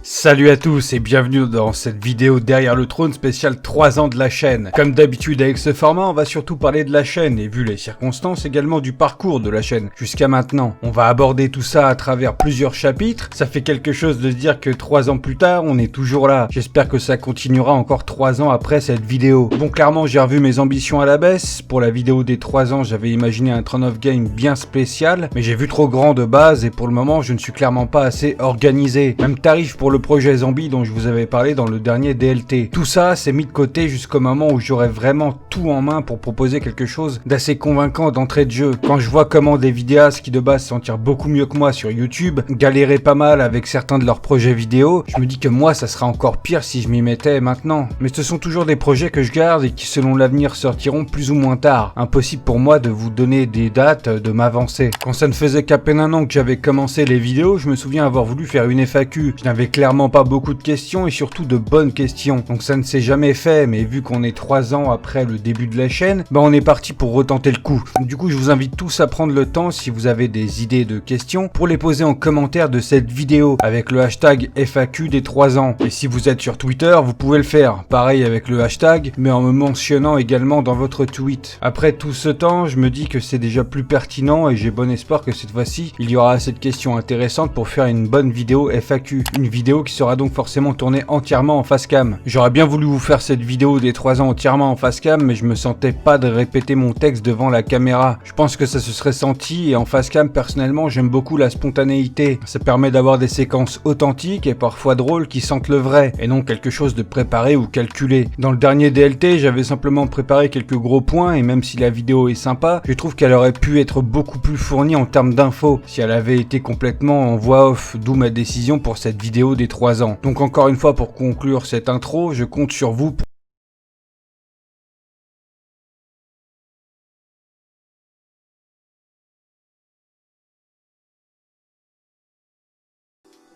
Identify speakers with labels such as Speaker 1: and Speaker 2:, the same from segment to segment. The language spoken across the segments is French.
Speaker 1: Salut à tous et bienvenue dans cette vidéo derrière le trône spéciale 3 ans de la chaîne. Comme d'habitude avec ce format, on va surtout parler de la chaîne et vu les circonstances également du parcours de la chaîne jusqu'à maintenant. On va aborder tout ça à travers plusieurs chapitres. Ça fait quelque chose de se dire que 3 ans plus tard, on est toujours là. J'espère que ça continuera encore 3 ans après cette vidéo. Bon, clairement, j'ai revu mes ambitions à la baisse. Pour la vidéo des 3 ans, j'avais imaginé un Throne of Game bien spécial, mais j'ai vu trop grand de base et pour le moment, je ne suis clairement pas assez organisé. Même tarif pour le projet Zombie dont je vous avais parlé dans le dernier DLT. Tout ça, c'est mis de côté jusqu'au moment où j'aurai vraiment tout en main pour proposer quelque chose d'assez convaincant d'entrée de jeu. Quand je vois comment des vidéastes qui de base s'en tirent beaucoup mieux que moi sur YouTube galéraient pas mal avec certains de leurs projets vidéo, je me dis que moi ça sera encore pire si je m'y mettais maintenant. Mais ce sont toujours des projets que je garde et qui selon l'avenir sortiront plus ou moins tard. Impossible pour moi de vous donner des dates, de m'avancer. Quand ça ne faisait qu'à peine un an que j'avais commencé les vidéos, je me souviens avoir voulu faire une FAQ. Je n'avais clairement pas beaucoup de questions et surtout de bonnes questions. Donc ça ne s'est jamais fait, mais vu qu'on est 3 ans après le début de la chaîne, on est parti pour retenter le coup. Du coup, je vous invite tous à prendre le temps, si vous avez des idées de questions, pour les poser en commentaire de cette vidéo avec le hashtag FAQ des 3 ans. Et si vous êtes sur Twitter, vous pouvez le faire. Pareil avec le hashtag, mais en me mentionnant également dans votre tweet. Après tout ce temps, je me dis que c'est déjà plus pertinent et j'ai bon espoir que cette fois-ci, il y aura assez de questions intéressantes pour faire une bonne vidéo FAQ. Une vidéo qui sera donc forcément tournée entièrement en face cam. J'aurais bien voulu vous faire cette vidéo des 3 ans entièrement en face cam, mais je me sentais pas de répéter mon texte devant la caméra. Je pense que ça se serait senti et en face cam, personnellement, j'aime beaucoup la spontanéité. Ça permet d'avoir des séquences authentiques et parfois drôles qui sentent le vrai et non quelque chose de préparé ou calculé. Dans le dernier DLT, j'avais simplement préparé quelques gros points et même si la vidéo est sympa, je trouve qu'elle aurait pu être beaucoup plus fournie en termes d'infos si elle avait été complètement en voix off, d'où ma décision pour cette vidéo des 3 ans. Donc encore une fois, pour conclure cette intro, je compte sur vous pour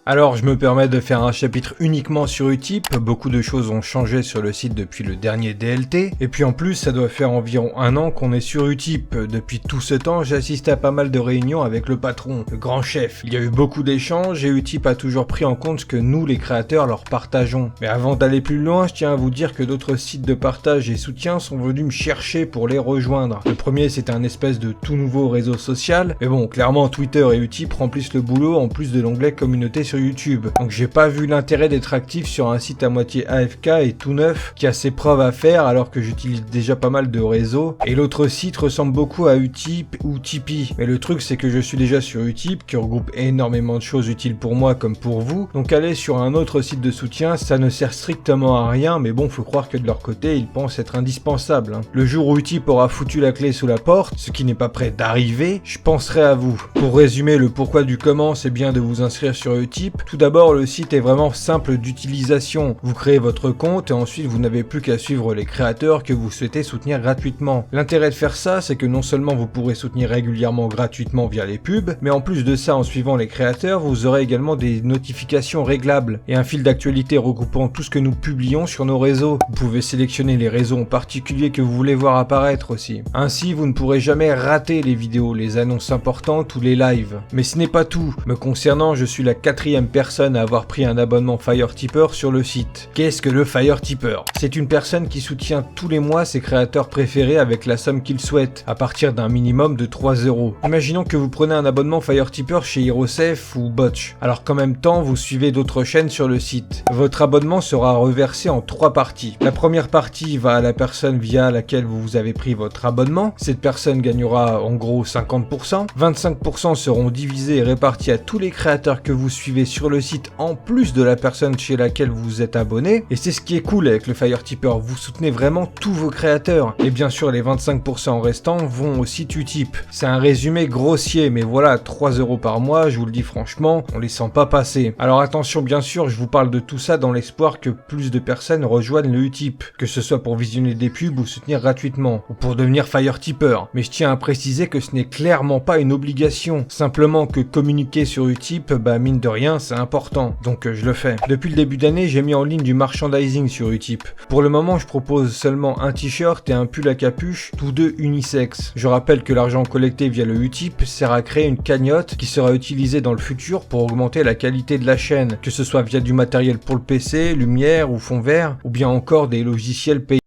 Speaker 1: Alors, je me permets de faire un chapitre uniquement sur Utip. Beaucoup de choses ont changé sur le site depuis le dernier DLT. Et puis en plus, ça doit faire environ 1 an qu'on est sur Utip. Depuis tout ce temps, j'ai assisté à pas mal de réunions avec le patron, le grand chef. Il y a eu beaucoup d'échanges et Utip a toujours pris en compte ce que nous, les créateurs, leur partageons. Mais avant d'aller plus loin, je tiens à vous dire que d'autres sites de partage et soutien sont venus me chercher pour les rejoindre. Le premier, c'est un espèce de tout nouveau réseau social. Mais bon, clairement, Twitter et Utip remplissent le boulot en plus de l'onglet communauté sur YouTube. Donc j'ai pas vu l'intérêt d'être actif sur un site à moitié AFK et tout neuf qui a ses preuves à faire alors que j'utilise déjà pas mal de réseaux. Et l'autre site ressemble beaucoup à Utip ou Tipeee. Mais le truc c'est que je suis déjà sur Utip qui regroupe énormément de choses utiles pour moi comme pour vous. Donc aller sur un autre site de soutien, ça ne sert strictement à rien, mais bon, faut croire que de leur côté, ils pensent être indispensables. Le jour où Utip aura foutu la clé sous la porte, ce qui n'est pas prêt d'arriver, je penserai à vous. Pour résumer le pourquoi du comment, c'est bien de vous inscrire sur Utip. Tout d'abord, le site est vraiment simple d'utilisation. Vous créez votre compte et ensuite vous n'avez plus qu'à suivre les créateurs que vous souhaitez soutenir gratuitement. L'intérêt de faire ça, c'est que non seulement vous pourrez soutenir régulièrement gratuitement via les pubs, mais en plus de ça, en suivant les créateurs, vous aurez également des notifications réglables et un fil d'actualité regroupant tout ce que nous publions sur nos réseaux. Vous pouvez sélectionner les réseaux en particulier que vous voulez voir apparaître aussi. Ainsi, vous ne pourrez jamais rater les vidéos, les annonces importantes ou les lives. Mais ce n'est pas tout. Me concernant, je suis la 4e personne à avoir pris un abonnement FireTipper sur le site. Qu'est-ce que le FireTipper? C'est une personne qui soutient tous les mois ses créateurs préférés avec la somme qu'il souhaite, à partir d'un minimum de 3 €. Imaginons que vous prenez un abonnement FireTipper chez HeroSafe ou Botch, alors qu'en même temps vous suivez d'autres chaînes sur le site. Votre abonnement sera reversé en 3 parties. La première partie va à la personne via laquelle vous avez pris votre abonnement. Cette personne gagnera en gros 50%. 25% seront divisés et répartis à tous les créateurs que vous suivez sur le site en plus de la personne chez laquelle vous êtes abonné. Et c'est ce qui est cool avec le FireTipper, vous soutenez vraiment tous vos créateurs. Et bien sûr les 25% restants vont au site Utip. C'est un résumé grossier, mais voilà, 3 € par mois, je vous le dis franchement, on les sent pas passer. Alors attention, bien sûr, je vous parle de tout ça dans l'espoir que plus de personnes rejoignent le Utip, que ce soit pour visionner des pubs ou soutenir gratuitement, ou pour devenir FireTipper. Mais je tiens à préciser que ce n'est clairement pas une obligation, simplement que communiquer sur Utip, mine de rien, moyens, c'est important, donc je le fais. Depuis le début d'année, j'ai mis en ligne du merchandising sur Utip. Pour le moment, je propose seulement un t-shirt et un pull à capuche, tous deux unisex. Je rappelle que l'argent collecté via le Utip sert à créer une cagnotte qui sera utilisée dans le futur pour augmenter la qualité de la chaîne, que ce soit via du matériel pour le PC, lumière ou fond vert, ou bien encore des logiciels payants.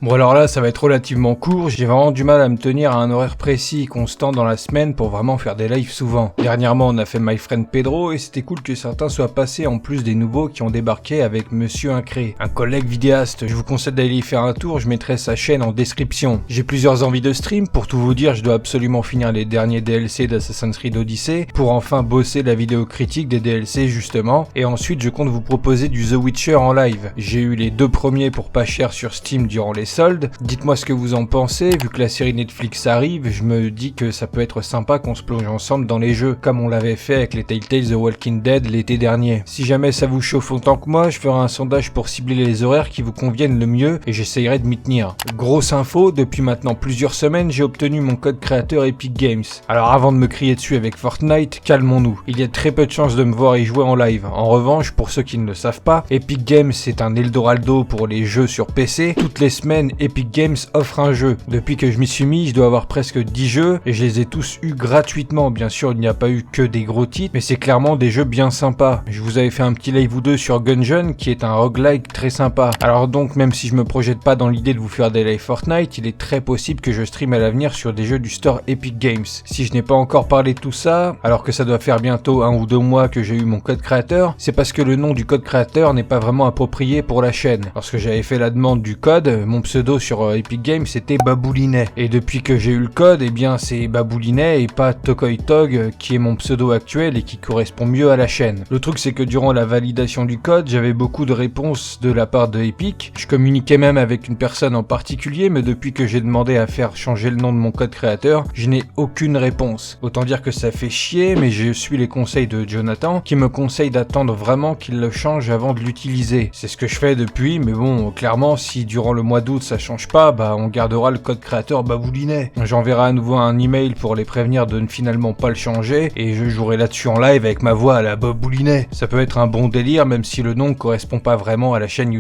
Speaker 1: Bon alors là ça va être relativement court, j'ai vraiment du mal à me tenir à un horaire précis et constant dans la semaine pour vraiment faire des lives souvent. Dernièrement on a fait My Friend Pedro et c'était cool que certains soient passés en plus des nouveaux qui ont débarqué avec Monsieur Incré, un collègue vidéaste. Je vous conseille d'aller y faire un tour, je mettrai sa chaîne en description. J'ai plusieurs envies de stream, pour tout vous dire je dois absolument finir les derniers DLC d'Assassin's Creed Odyssey pour enfin bosser la vidéo critique des DLC justement, et ensuite je compte vous proposer du The Witcher en live. J'ai eu les 2 premiers pour pas cher sur Steam durant les soldes. Dites-moi ce que vous en pensez, vu que la série Netflix arrive, je me dis que ça peut être sympa qu'on se plonge ensemble dans les jeux, comme on l'avait fait avec les Telltale The Walking Dead l'été dernier. Si jamais ça vous chauffe autant que moi, je ferai un sondage pour cibler les horaires qui vous conviennent le mieux et j'essayerai de m'y tenir. Grosse info, depuis maintenant plusieurs semaines, j'ai obtenu mon code créateur Epic Games. Alors avant de me crier dessus avec Fortnite, calmons-nous. Il y a très peu de chances de me voir y jouer en live. En revanche, pour ceux qui ne le savent pas, Epic Games c'est un Eldorado pour les jeux sur PC. Toutes les semaines, Epic Games offre un jeu. Depuis que je m'y suis mis, je dois avoir presque 10 jeux et je les ai tous eus gratuitement. Bien sûr, il n'y a pas eu que des gros titres, mais c'est clairement des jeux bien sympas. Je vous avais fait un petit live ou deux sur Gungeon qui est un roguelike très sympa. Alors donc, même si je me projette pas dans l'idée de vous faire des lives Fortnite, il est très possible que je stream à l'avenir sur des jeux du store Epic Games. Si je n'ai pas encore parlé de tout ça, alors que ça doit faire bientôt 1 ou 2 mois que j'ai eu mon code créateur, c'est parce que le nom du code créateur n'est pas vraiment approprié pour la chaîne. Lorsque j'avais fait la demande du code, mon pseudo sur Epic Games c'était Baboulinet. Et depuis que j'ai eu le code, eh bien c'est Baboulinet et pas Tokoitog qui est mon pseudo actuel et qui correspond mieux à la chaîne. Le truc c'est que durant la validation du code, j'avais beaucoup de réponses de la part de Epic. Je communiquais même avec une personne en particulier, mais depuis que j'ai demandé à faire changer le nom de mon code créateur, je n'ai aucune réponse. Autant dire que ça fait chier, mais je suis les conseils de Jonathan qui me conseille d'attendre vraiment qu'il le change avant de l'utiliser. C'est ce que je fais depuis, mais bon, clairement si durant le mois d'août ça change pas, bah on gardera le code créateur Baboulinet. J'enverrai à nouveau un email pour les prévenir de ne finalement pas le changer et je jouerai là-dessus en live avec ma voix à la Baboulinet. Ça peut être un bon délire même si le nom correspond pas vraiment à la chaîne YouTube.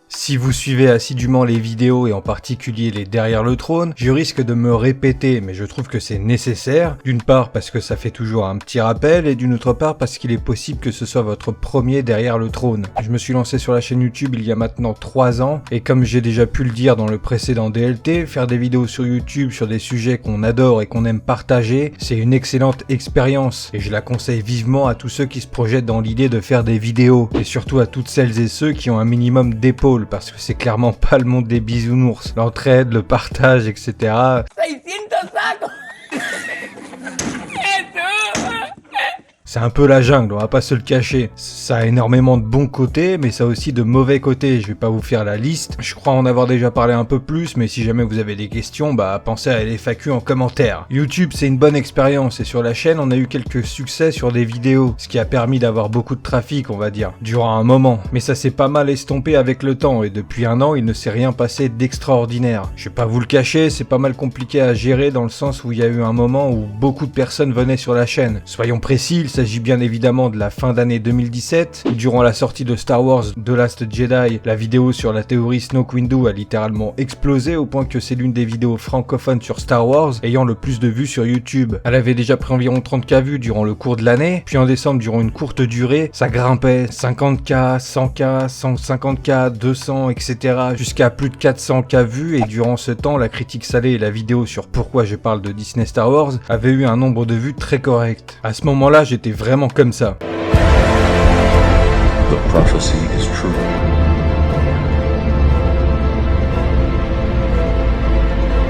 Speaker 1: Si vous suivez assidûment les vidéos et en particulier les Derrière le Trône, je risque de me répéter, mais je trouve que c'est nécessaire. D'une part parce que ça fait toujours un petit rappel et d'une autre part parce qu'il est possible que ce soit votre premier Derrière le Trône. Je me suis lancé sur la chaîne YouTube il y a maintenant 3 ans et comme j'ai déjà pu le dire dans le précédent DLT, faire des vidéos sur YouTube sur des sujets qu'on adore et qu'on aime partager, c'est une excellente expérience et je la conseille vivement à tous ceux qui se projettent dans l'idée de faire des vidéos et surtout à toutes celles et ceux qui ont un minimum d'épaule parce que c'est clairement pas le monde des bisounours. L'entraide, le partage, etc. 600 sacos. C'est un peu la jungle, on va pas se le cacher. Ça a énormément de bons côtés, mais ça a aussi de mauvais côtés. Je vais pas vous faire la liste. Je crois en avoir déjà parlé un peu plus, mais si jamais vous avez des questions, bah pensez à l'FAQ en commentaire. YouTube, c'est une bonne expérience et sur la chaîne, on a eu quelques succès sur des vidéos, ce qui a permis d'avoir beaucoup de trafic, on va dire, durant un moment. Mais ça s'est pas mal estompé avec le temps et depuis 1 an, il ne s'est rien passé d'extraordinaire. Je vais pas vous le cacher, c'est pas mal compliqué à gérer dans le sens où il y a eu un moment où beaucoup de personnes venaient sur la chaîne. Soyons précis, il s'agit bien évidemment de la fin d'année 2017, où durant la sortie de Star Wars The Last Jedi, la vidéo sur la théorie Snoke Windu a littéralement explosé au point que c'est l'une des vidéos francophones sur Star Wars ayant le plus de vues sur YouTube. Elle avait déjà pris environ 30K vues durant le cours de l'année, puis en décembre durant une courte durée, ça grimpait 50K, 100K, 150K, 200, etc. jusqu'à plus de 400K vues et durant ce temps, la critique salée et la vidéo sur pourquoi je parle de Disney Star Wars avaient eu un nombre de vues très correct. À ce moment-là, j'étais vraiment comme ça.
Speaker 2: The prophecy is true.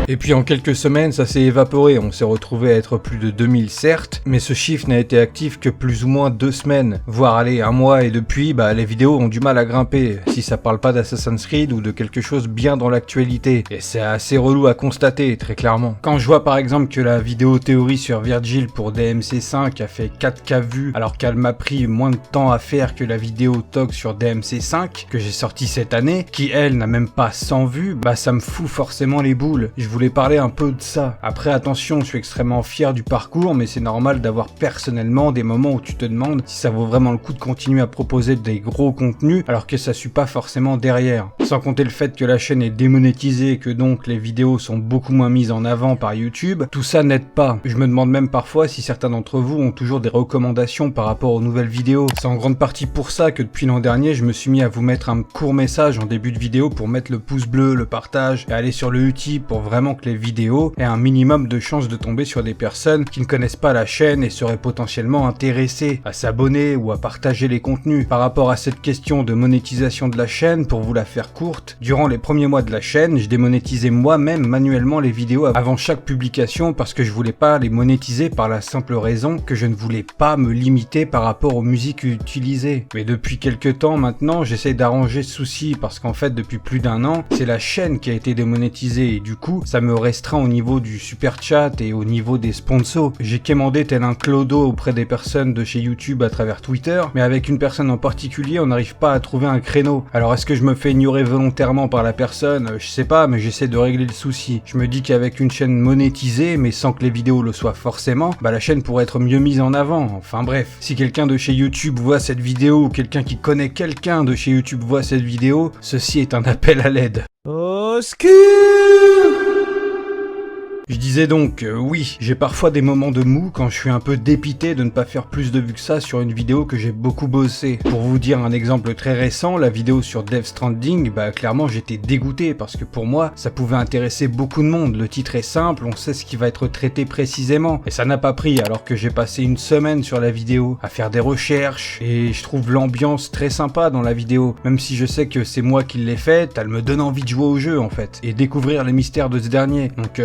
Speaker 1: Et puis en quelques semaines, ça s'est évaporé, on s'est retrouvé à être plus de 2000 certes, mais ce chiffre n'a été actif que plus ou moins 2 semaines, voire allez, un mois, et depuis, les vidéos ont du mal à grimper, si ça parle pas d'Assassin's Creed ou de quelque chose bien dans l'actualité, et c'est assez relou à constater, très clairement. Quand je vois par exemple que la vidéo théorie sur Virgil pour DMC5 a fait 4K vues, alors qu'elle m'a pris moins de temps à faire que la vidéo TOG sur DMC5, que j'ai sorti cette année, qui elle n'a même pas 100 vues, ça me fout forcément les boules. Je voulais parler un peu de ça. Après attention, je suis extrêmement fier du parcours, mais c'est normal d'avoir personnellement des moments où tu te demandes si ça vaut vraiment le coup de continuer à proposer des gros contenus alors que ça suit pas forcément derrière. Sans compter le fait que la chaîne est démonétisée et que donc les vidéos sont beaucoup moins mises en avant par YouTube, tout ça n'aide pas. Je me demande même parfois si certains d'entre vous ont toujours des recommandations par rapport aux nouvelles vidéos. C'est en grande partie pour ça que depuis l'an dernier, je me suis mis à vous mettre un court message en début de vidéo pour mettre le pouce bleu, le partage et aller sur le Utip pour vraiment que les vidéos aient un minimum de chances de tomber sur des personnes qui ne connaissent pas la chaîne et seraient potentiellement intéressées à s'abonner ou à partager les contenus. Par rapport à cette question de monétisation de la chaîne, pour vous la faire courte, durant les premiers mois de la chaîne, je démonétisais moi-même manuellement les vidéos avant chaque publication parce que je voulais pas les monétiser par la simple raison que je ne voulais pas me limiter par rapport aux musiques utilisées. Mais depuis quelques temps maintenant, j'essaie d'arranger ce souci parce qu'en fait depuis plus d'un an, c'est la chaîne qui a été démonétisée et du coup, ça me restreint au niveau du super chat et au niveau des sponsors. J'ai quémandé tel un clodo auprès des personnes de chez YouTube à travers Twitter, mais avec une personne en particulier, on n'arrive pas à trouver un créneau. Alors est-ce que je me fais ignorer volontairement par la personne? Je sais pas, mais j'essaie de régler le souci. Je me dis qu'avec une chaîne monétisée, mais sans que les vidéos le soient forcément, la chaîne pourrait être mieux mise en avant. Enfin bref, si quelqu'un de chez YouTube voit cette vidéo ou quelqu'un qui connaît quelqu'un de chez YouTube voit cette vidéo, ceci est un appel à l'aide. Au secours! Je disais donc, oui, j'ai parfois des moments de mou quand je suis un peu dépité de ne pas faire plus de vues que ça sur une vidéo que j'ai beaucoup bossé. Pour vous dire un exemple très récent, la vidéo sur Death Stranding, clairement j'étais dégoûté parce que pour moi, ça pouvait intéresser beaucoup de monde. Le titre est simple, on sait ce qui va être traité précisément, et ça n'a pas pris alors que j'ai passé une semaine sur la vidéo à faire des recherches, et je trouve l'ambiance très sympa dans la vidéo, même si je sais que c'est moi qui l'ai faite, elle me donne envie de jouer au jeu en fait, et découvrir les mystères de ce dernier. Donc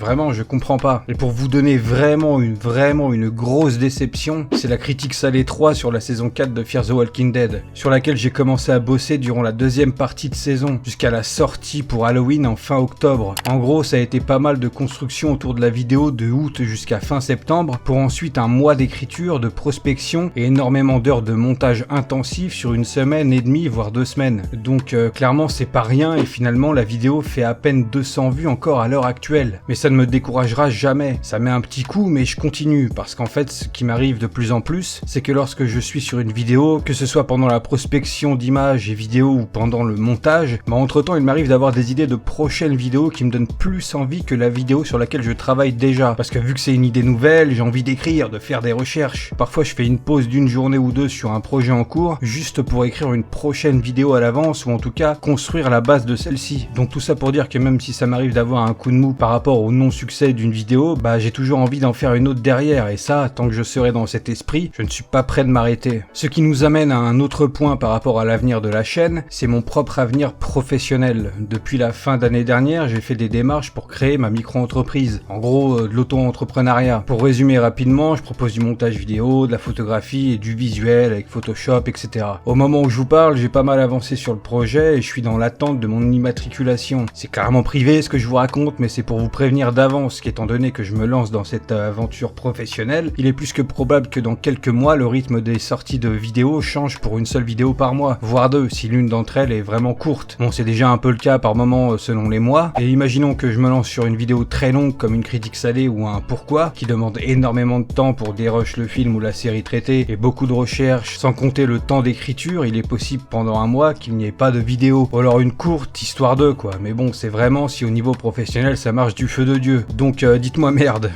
Speaker 1: vraiment, je comprends pas. Et pour vous donner vraiment une grosse déception, c'est la critique salée 3 sur la saison 4 de Fear the Walking Dead, sur laquelle j'ai commencé à bosser durant la deuxième partie de saison, jusqu'à la sortie pour Halloween en fin octobre. En gros, ça a été pas mal de construction autour de la vidéo de août jusqu'à fin septembre, pour ensuite un mois d'écriture, de prospection et énormément d'heures de montage intensif sur une semaine et demie, voire 2 semaines. Donc clairement, c'est pas rien et finalement la vidéo fait à peine 200 vues encore à l'heure actuelle. Mais ça ne me découragera jamais. Ça met un petit coup, mais je continue, parce qu'en fait, ce qui m'arrive de plus en plus, c'est que lorsque je suis sur une vidéo, que ce soit pendant la prospection d'images et vidéos ou pendant le montage, entre temps, il m'arrive d'avoir des idées de prochaines vidéos qui me donnent plus envie que la vidéo sur laquelle je travaille déjà. Parce que vu que c'est une idée nouvelle, j'ai envie d'écrire, de faire des recherches. Parfois, je fais une pause d'une journée ou deux sur un projet en cours, juste pour écrire une prochaine vidéo à l'avance, ou en tout cas, construire la base de celle-ci. Donc tout ça pour dire que même si ça m'arrive d'avoir un coup de mou par rapport au non-succès d'une vidéo, j'ai toujours envie d'en faire une autre derrière, et ça, tant que je serai dans cet esprit, je ne suis pas prêt de m'arrêter. Ce qui nous amène à un autre point par rapport à l'avenir de la chaîne, c'est mon propre avenir professionnel. Depuis la fin d'année dernière, j'ai fait des démarches pour créer ma micro-entreprise, en gros de l'auto-entrepreneuriat. Pour résumer rapidement, je propose du montage vidéo, de la photographie et du visuel avec Photoshop, etc. Au moment où je vous parle, j'ai pas mal avancé sur le projet et je suis dans l'attente de mon immatriculation. C'est carrément privé ce que je vous raconte, mais c'est pour vous prévenir d'avance qu'étant donné que je me lance dans cette aventure professionnelle, il est plus que probable que dans quelques mois, le rythme des sorties de vidéos change pour une seule vidéo par mois, voire deux, si l'une d'entre elles est vraiment courte. Bon, c'est déjà un peu le cas par moment selon les mois, et imaginons que je me lance sur une vidéo très longue comme une critique salée ou un pourquoi, qui demande énormément de temps pour dérush le film ou la série traitée, et beaucoup de recherches, sans compter le temps d'écriture, il est possible pendant un mois qu'il n'y ait pas de vidéo, ou alors une courte, histoire de quoi, mais bon, c'est vraiment si au niveau professionnel ça marche du feu de Dieu. Donc dites-moi merde.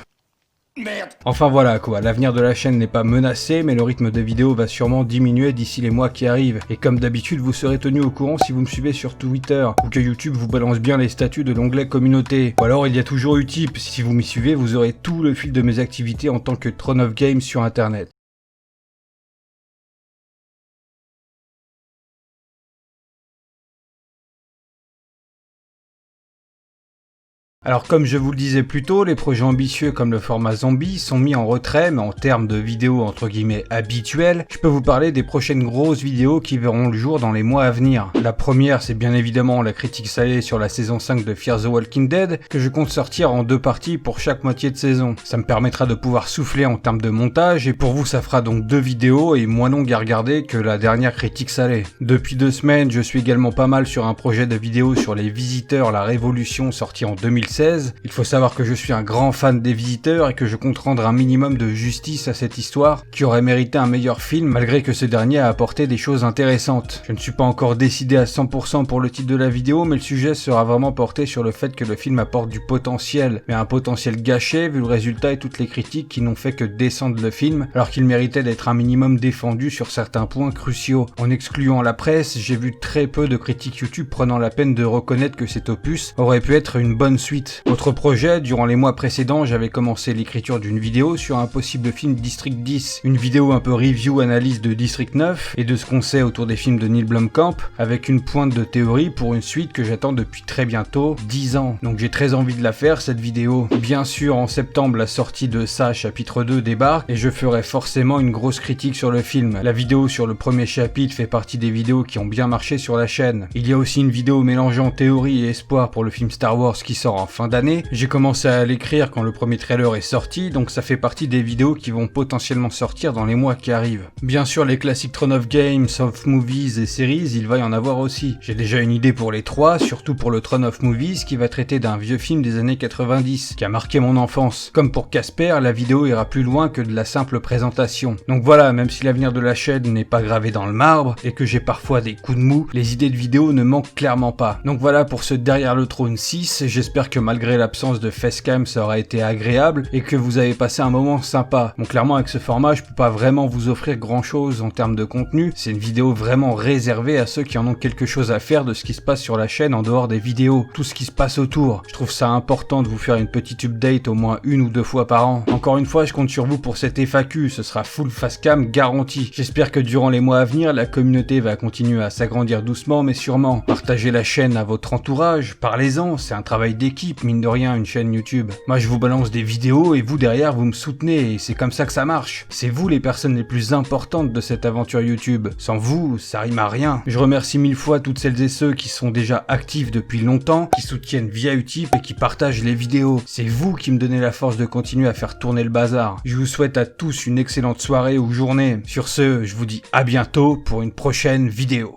Speaker 1: Merde. Enfin voilà quoi, l'avenir de la chaîne n'est pas menacé, mais le rythme des vidéos va sûrement diminuer d'ici les mois qui arrivent. Et comme d'habitude, vous serez tenu au courant si vous me suivez sur Twitter, ou que YouTube vous balance bien les statuts de l'onglet communauté. Ou alors il y a toujours Utip, si vous m'y suivez, vous aurez tout le fil de mes activités en tant que Throne of Games sur internet. Alors comme je vous le disais plus tôt, les projets ambitieux comme le format zombie sont mis en retrait, mais en termes de vidéos entre guillemets habituelles, je peux vous parler des prochaines grosses vidéos qui verront le jour dans les mois à venir. La première, c'est bien évidemment la critique salée sur la saison 5 de Fear the Walking Dead, que je compte sortir en 2 parties pour chaque moitié de saison. Ça me permettra de pouvoir souffler en termes de montage, et pour vous ça fera donc 2 vidéos et moins longues à regarder que la dernière critique salée. Depuis 2 semaines, je suis également pas mal sur un projet de vidéo sur les Visiteurs, la Révolution, sorti en 2016. Il faut savoir que je suis un grand fan des Visiteurs et que je compte rendre un minimum de justice à cette histoire qui aurait mérité un meilleur film malgré que ce dernier a apporté des choses intéressantes. Je ne suis pas encore décidé à 100% pour le titre de la vidéo, mais le sujet sera vraiment porté sur le fait que le film apporte du potentiel, mais un potentiel gâché vu le résultat et toutes les critiques qui n'ont fait que descendre le film alors qu'il méritait d'être un minimum défendu sur certains points cruciaux. En excluant la presse, j'ai vu très peu de critiques YouTube prenant la peine de reconnaître que cet opus aurait pu être une bonne suite. Autre projet, durant les mois précédents, j'avais commencé l'écriture d'une vidéo sur un possible film District 10, une vidéo un peu review analyse de District 9 et de ce qu'on sait autour des films de Neil Blomkamp, avec une pointe de théorie pour une suite que j'attends depuis très bientôt, 10 ans. Donc j'ai très envie de la faire cette vidéo. Bien sûr, en septembre, la sortie de ça, chapitre 2 débarque et je ferai forcément une grosse critique sur le film. La vidéo sur le premier chapitre fait partie des vidéos qui ont bien marché sur la chaîne. Il y a aussi une vidéo mélangeant théorie et espoir pour le film Star Wars qui sort en fin d'année. J'ai commencé à l'écrire quand le premier trailer est sorti, donc ça fait partie des vidéos qui vont potentiellement sortir dans les mois qui arrivent. Bien sûr, les classiques Throne of Games, of Movies et séries, il va y en avoir aussi. J'ai déjà une idée pour les 3, surtout pour le Throne of Movies qui va traiter d'un vieux film des années 90, qui a marqué mon enfance. Comme pour Casper, la vidéo ira plus loin que de la simple présentation. Donc voilà, même si l'avenir de la chaîne n'est pas gravé dans le marbre, et que j'ai parfois des coups de mou, les idées de vidéos ne manquent clairement pas. Donc voilà pour ce Derrière le Trône 6, j'espère que malgré l'absence de facecam ça aura été agréable et que vous avez passé un moment sympa. Bon clairement avec ce format je peux pas vraiment vous offrir grand chose en termes de contenu, c'est une vidéo vraiment réservée à ceux qui en ont quelque chose à faire de ce qui se passe sur la chaîne en dehors des vidéos, tout ce qui se passe autour. Je trouve ça important de vous faire une petite update au moins 1 ou 2 fois par an. Encore une fois je compte sur vous pour cette FAQ, ce sera full facecam garanti. J'espère que durant les mois à venir la communauté va continuer à s'agrandir doucement mais sûrement. Partagez la chaîne à votre entourage, parlez-en, c'est un travail d'équipe mine de rien une chaîne YouTube. Moi je vous balance des vidéos et vous derrière vous me soutenez et c'est comme ça que ça marche. C'est vous les personnes les plus importantes de cette aventure YouTube. Sans vous, ça rime à rien. Je remercie 1000 fois toutes celles et ceux qui sont déjà actifs depuis longtemps, qui soutiennent via Utip et qui partagent les vidéos. C'est vous qui me donnez la force de continuer à faire tourner le bazar. Je vous souhaite à tous une excellente soirée ou journée. Sur ce, je vous dis à bientôt pour une prochaine vidéo.